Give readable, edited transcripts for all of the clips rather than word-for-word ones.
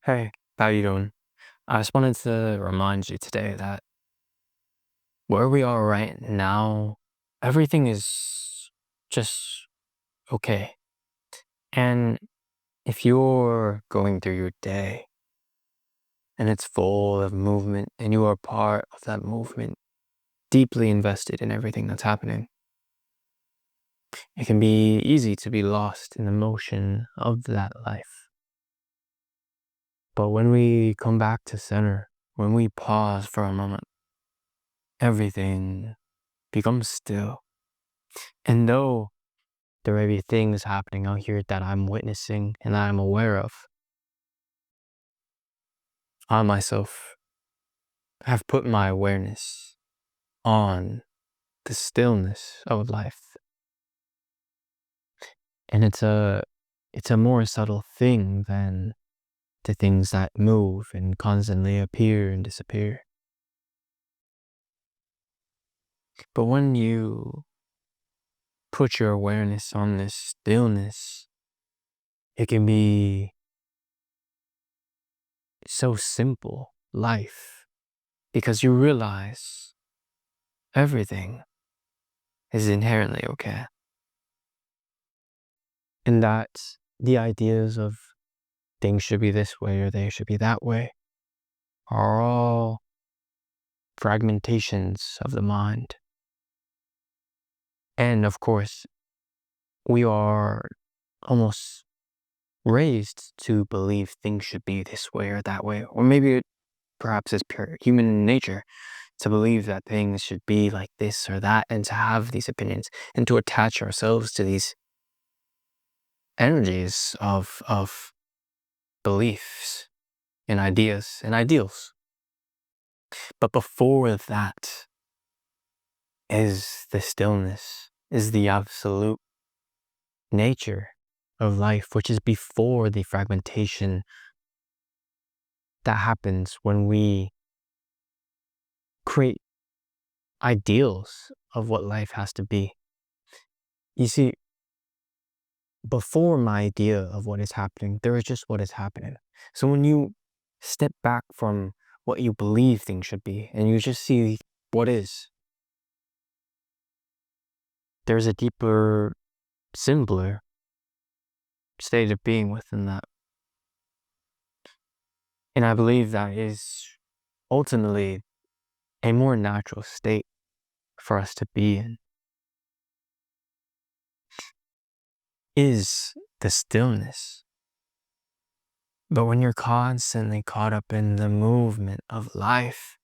Hey, how you doing? I just wanted to remind you today that where we are right now, everything is just okay. And if you're going through your day and it's full of movement and you are part of that movement, deeply invested in everything that's happening, it can be easy to be lost in the motion of that life. But when we come back to center, when we pause for a moment, everything becomes still. And though there may be things happening out here that I'm witnessing and that I'm aware of, I myself have put my awareness on the stillness of life. And it's a more subtle thing than the things that move and constantly appear and disappear. But when you put your awareness on this stillness, it can be so simple, life, because you realize everything is inherently okay. And that the ideas of things should be this way or they should be that way are all fragmentations of the mind. And of course, we are almost raised to believe things should be this way or that way, or maybe perhaps it's pure human nature to believe that things should be like this or that and to have these opinions and to attach ourselves to these energies of beliefs and ideas and ideals. But before that is the stillness, is the absolute nature of life, which is before the fragmentation that happens when we create ideals of what life has to be. You see, before my idea of what is happening, there is just what is happening. So when you step back from what you believe things should be and you just see what is, there's a deeper, simpler state of being within that. And I believe that is ultimately a more natural state for us to be in, is the stillness. But when you're constantly caught up in the movement of life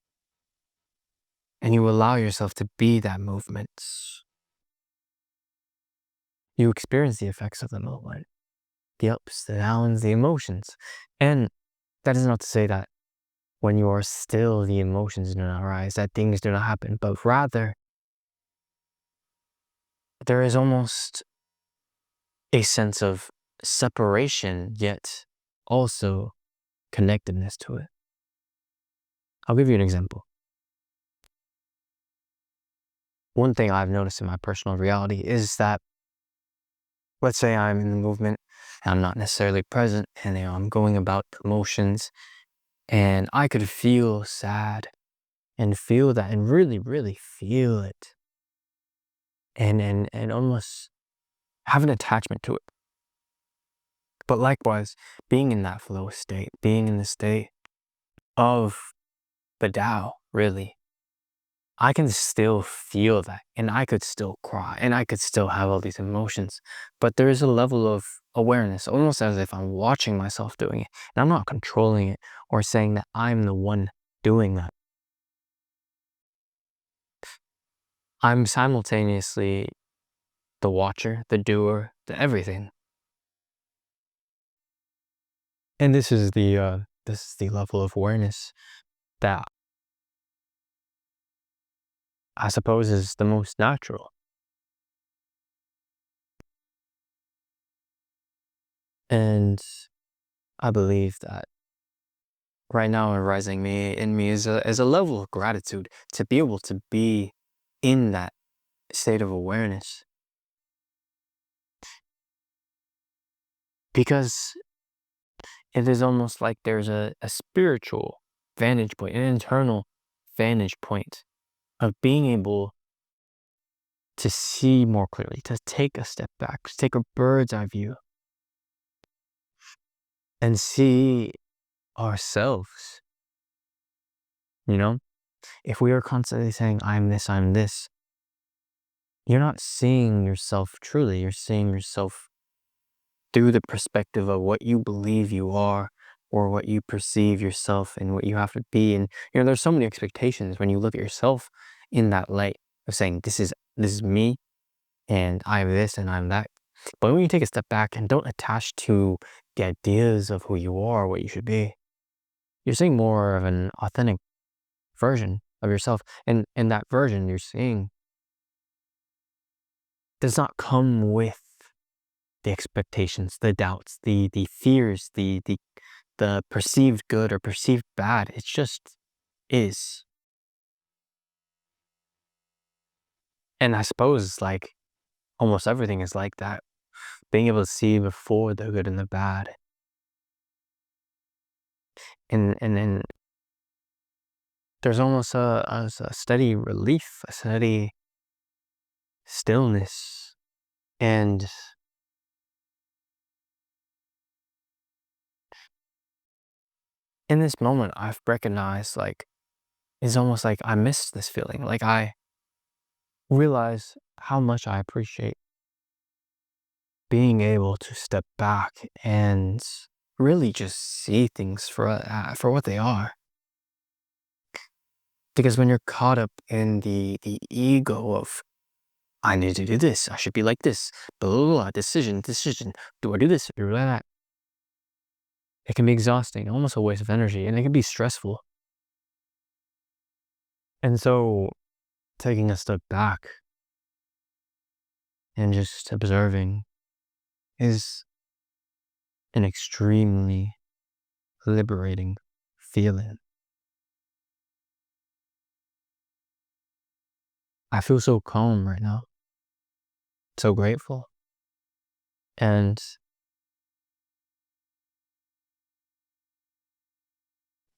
and you allow yourself to be that movement, you experience the effects of the movement, the ups, the downs, the emotions. And that is not to say that when you are still, the emotions do not arise, that things do not happen, but rather there is almost a sense of separation, yet also connectedness to it. I'll give you an example. One thing I've noticed in my personal reality is that, let's say I'm in the movement, and I'm not necessarily present, and I'm going about the motions, and I could feel sad and feel that and really, really feel it. And almost have an attachment to it. But likewise, being in that flow state, being in the state of the Tao, really, I can still feel that and I could still cry and I could still have all these emotions. But there is a level of awareness, almost as if I'm watching myself doing it. And I'm not controlling it or saying that I'm the one doing that. I'm simultaneously the watcher, the doer, the everything. And this is the level of awareness that I suppose is the most natural. And I believe that right now arising in me is a level of gratitude to be able to be in that state of awareness. Because it is almost like there's a spiritual vantage point, an internal vantage point of being able to see more clearly, to take a step back, to take a bird's eye view and see ourselves. You know, if we are constantly saying, I'm this, you're not seeing yourself truly. You're seeing yourself through the perspective of what you believe you are or what you perceive yourself and what you have to be. And, there's so many expectations when you look at yourself in that light of saying, this is me and I'm this and I'm that. But when you take a step back and don't attach to the ideas of who you are, what you should be, you're seeing more of an authentic version of yourself. And that version you're seeing does not come with the expectations, the doubts, the fears, the perceived good or perceived bad. It just is. And I suppose like almost everything is like that. Being able to see before the good and the bad. And then there's almost a steady relief, a steady stillness. And in this moment, I've recognized like, it's almost like I miss this feeling. Like I realize how much I appreciate being able to step back and really just see things for what they are. Because when you're caught up in the ego of, I need to do this, I should be like this, blah, blah, blah, decision, do I do this, do I do that? It can be exhausting, almost a waste of energy, and it can be stressful. And so taking a step back and just observing is an extremely liberating feeling. I feel so calm right now, so grateful. And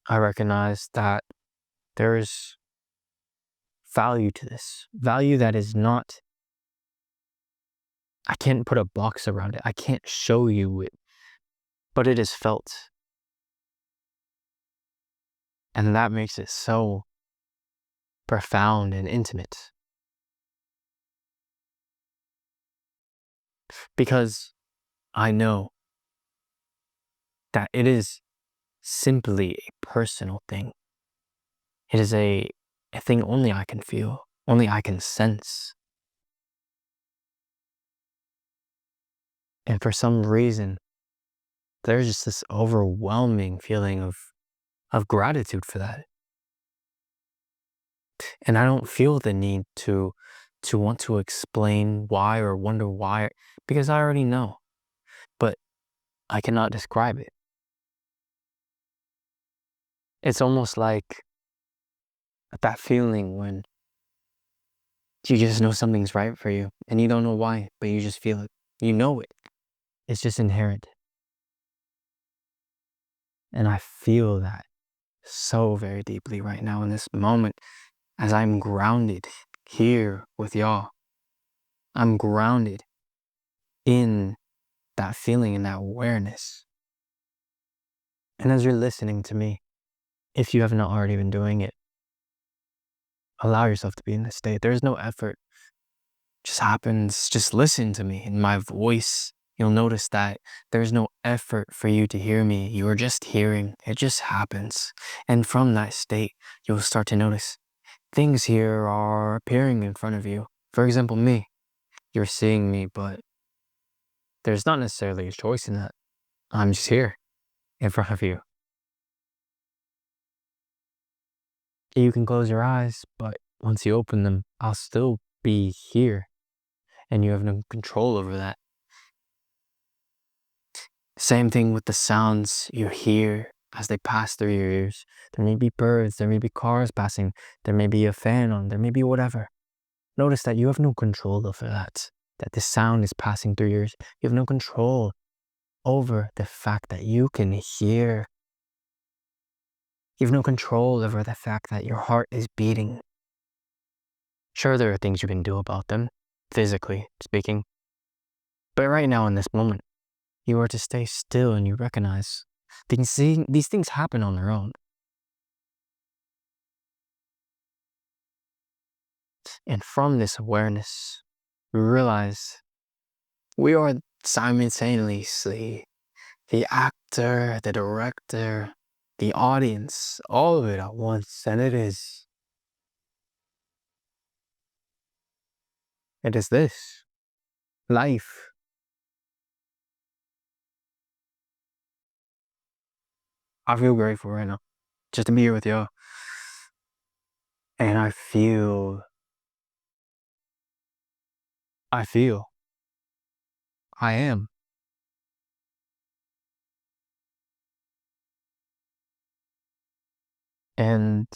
I recognize that there is value to this, value that is not, I can't put a box around it. I can't show you it, but it is felt. And that makes it so profound and intimate. Because I know that it is simply a personal thing. It is a thing only I can feel, only I can sense. And for some reason, there's just this overwhelming feeling of gratitude for that. And I don't feel the need to want to explain why or wonder why, because I already know, but I cannot describe it. It's almost like that feeling when you just know something's right for you and you don't know why, but you just feel it. You know it. It's just inherent. And I feel that so very deeply right now in this moment as I'm grounded here with y'all. I'm grounded in that feeling and that awareness. And as you're listening to me, if you have not already been doing it, allow yourself to be in this state. There is no effort. It just happens. Just listen to me in my voice. You'll notice that there's no effort for you to hear me. You are just hearing. It just happens. And from that state, you'll start to notice things here are appearing in front of you. For example, me. You're seeing me, but there's not necessarily a choice in that. I'm just here in front of you. You can close your eyes, but once you open them, I'll still be here. And you have no control over that. Same thing with the sounds you hear as they pass through your ears. There may be birds, there may be cars passing, there may be a fan on, there may be whatever. Notice that you have no control over that the sound is passing through your ears. You have no control over the fact that you can hear. You have no control over the fact that your heart is beating. Sure, there are things you can do about them, physically speaking. But right now, in this moment, you are to stay still and you recognize these things happen on their own. And from this awareness, we realize we are simultaneously the actor, the director, the audience, all of it at once. And it is this life. I feel grateful right now just to be here with y'all. And I feel, I am. And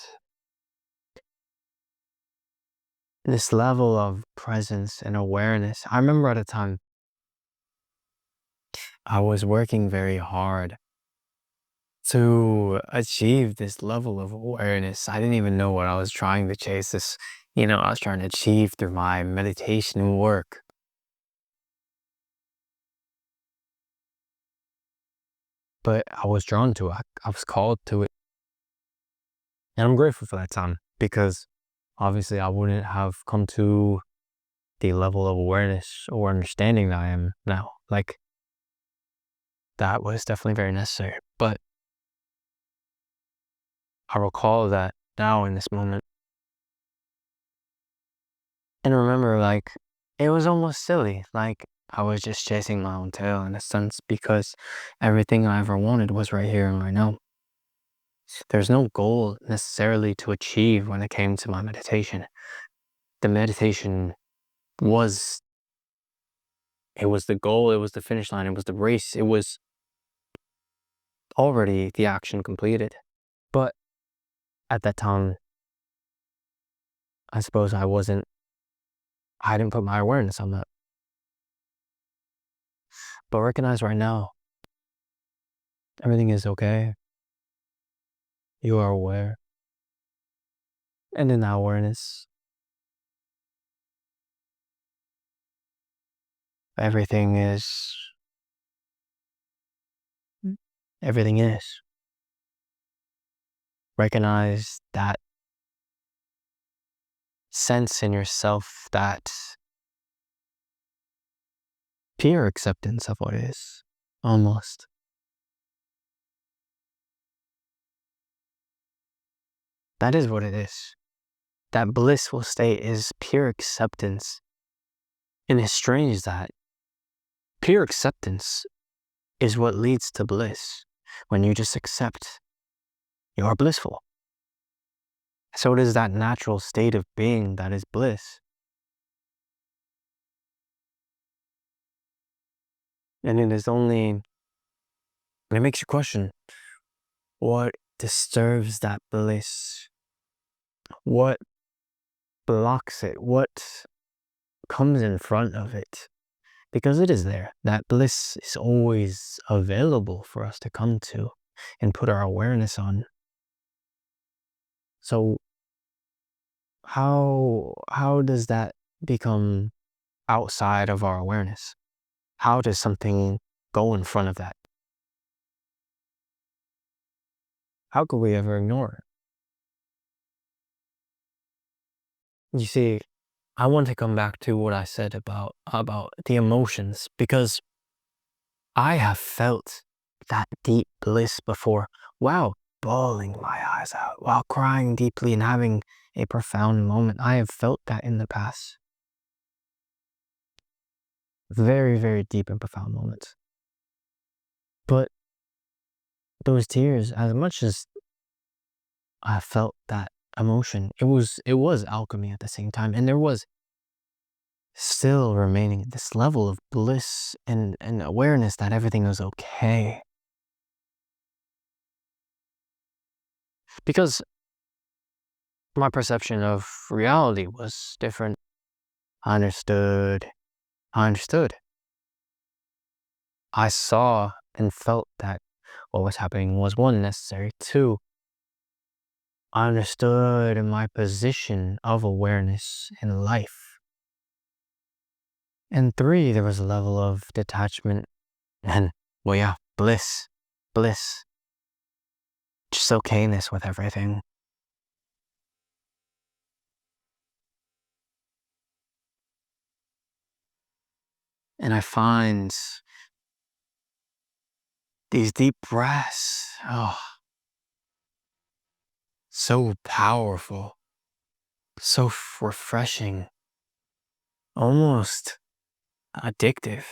this level of presence and awareness, I remember at a time I was working very hard to achieve this level of awareness. I didn't even know what I was trying to chase this, I was trying to achieve through my meditation work. But I was drawn to it. I was called to it. And I'm grateful for that time because obviously I wouldn't have come to the level of awareness or understanding that I am now. Like, that was definitely very necessary. But I recall that now in this moment. And remember, like, it was almost silly. Like, I was just chasing my own tail in a sense because everything I ever wanted was right here and right now. There's no goal necessarily to achieve when it came to my meditation. The meditation was, it was the goal, it was the finish line, it was the race, it was already the action completed. But at that time, I suppose I didn't put my awareness on that. But recognize right now, everything is okay. You are aware. And in that awareness, everything is. Recognize that sense in yourself, that pure acceptance of what is, almost. That is what it is. That blissful state is pure acceptance. And it's strange that pure acceptance is what leads to bliss. When you just accept, you are blissful. So it is that natural state of being that is bliss. And it makes you question what disturbs that bliss, what blocks it, what comes in front of it. Because it is there. That bliss is always available for us to come to and put our awareness on. So how does that become outside of our awareness? How does something go in front of that? How could we ever ignore it? You see, I want to come back to what I said about the emotions, because I have felt that deep bliss before while bawling my eyes out, while crying deeply and having a profound moment. I have felt that in the past. Very, very deep and profound moments. But those tears, as much as I felt that emotion, it was alchemy at the same time. And there was still remaining this level of bliss and awareness that everything was okay. Because my perception of reality was different. I understood. I saw and felt that what was happening was, one, necessary. Two, I understood my position of awareness in life. And three, there was a level of detachment and, well, yeah, bliss. Bliss. Just okayness with everything. And I find these deep breaths, oh, so powerful, so refreshing, almost addictive.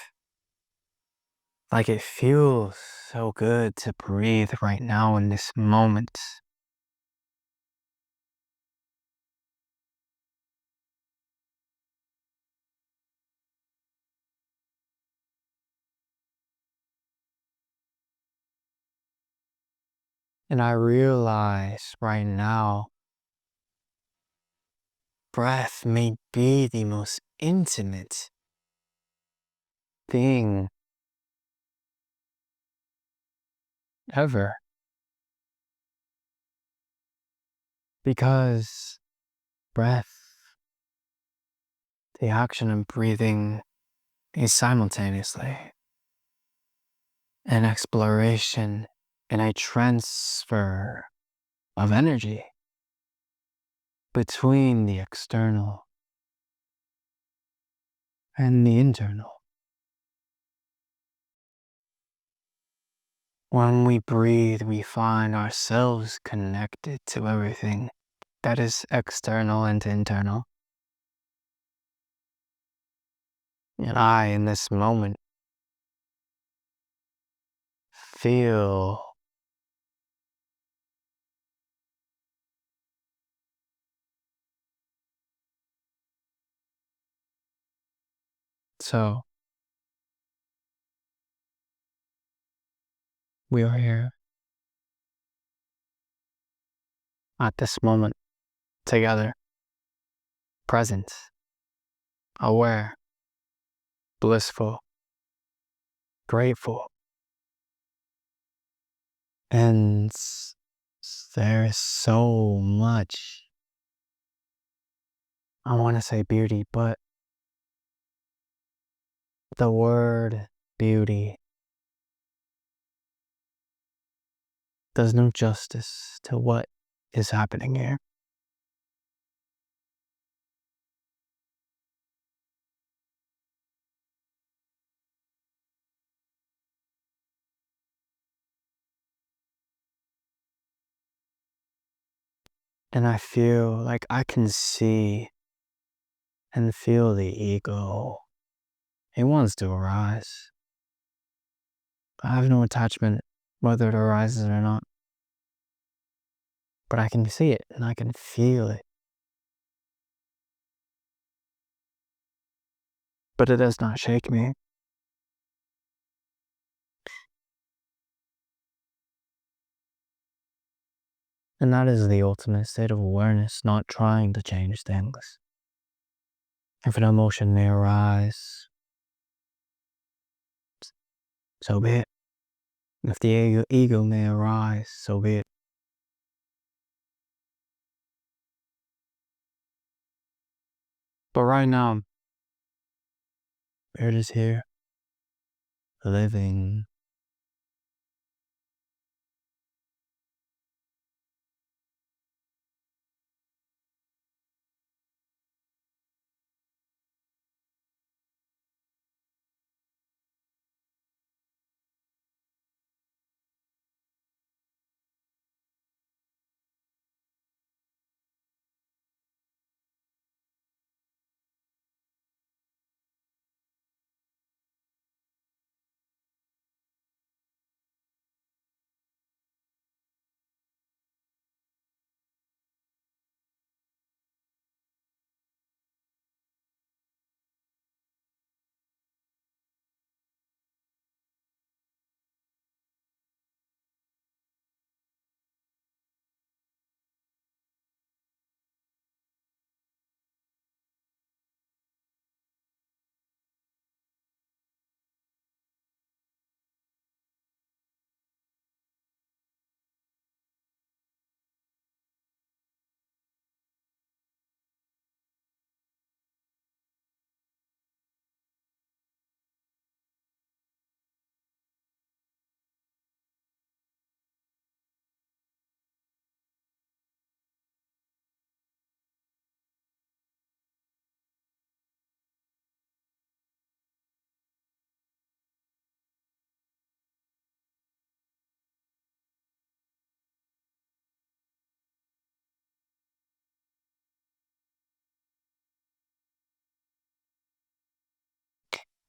Like, it feels so good to breathe right now in this moment. And I realize right now, breath may be the most intimate thing ever. Because breath, the action of breathing, is simultaneously an exploration and a transfer of energy between the external and the internal. When we breathe, we find ourselves connected to everything that is external and internal. And I, in this moment, feel so. We are here at this moment together, present, aware, blissful, grateful. And there is so much, I want to say beauty, but the word beauty does no justice to what is happening here. And I feel like I can see and feel the ego. It wants to arise. I have no attachment whether it arises or not. But I can see it and I can feel it. But it does not shake me. And that is the ultimate state of awareness, not trying to change things. If an emotion may arise, so be it. If the ego may arise, so be it. But right now, it is here, living.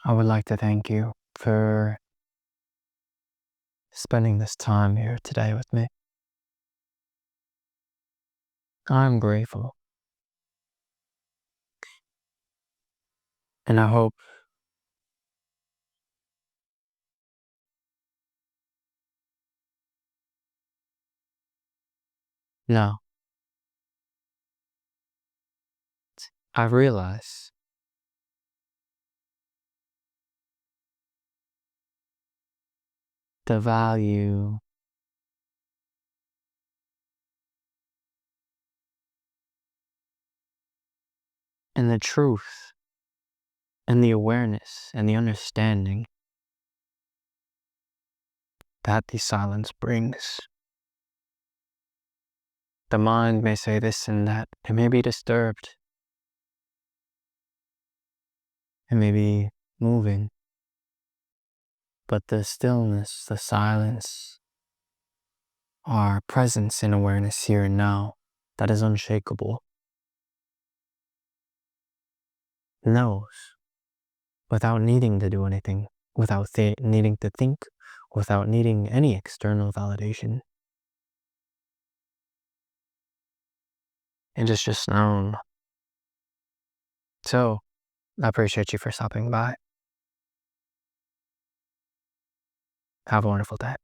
I would like to thank you for spending this time here today with me. I'm grateful, and I hope now I realize the value and the truth and the awareness and the understanding that the silence brings. The mind may say this and that. It may be disturbed. It may be moving. But the stillness, the silence, our presence in awareness here and now, that is unshakable, knows without needing to do anything, without needing to think, without needing any external validation. It is just known. So, I appreciate you for stopping by. Have a wonderful day.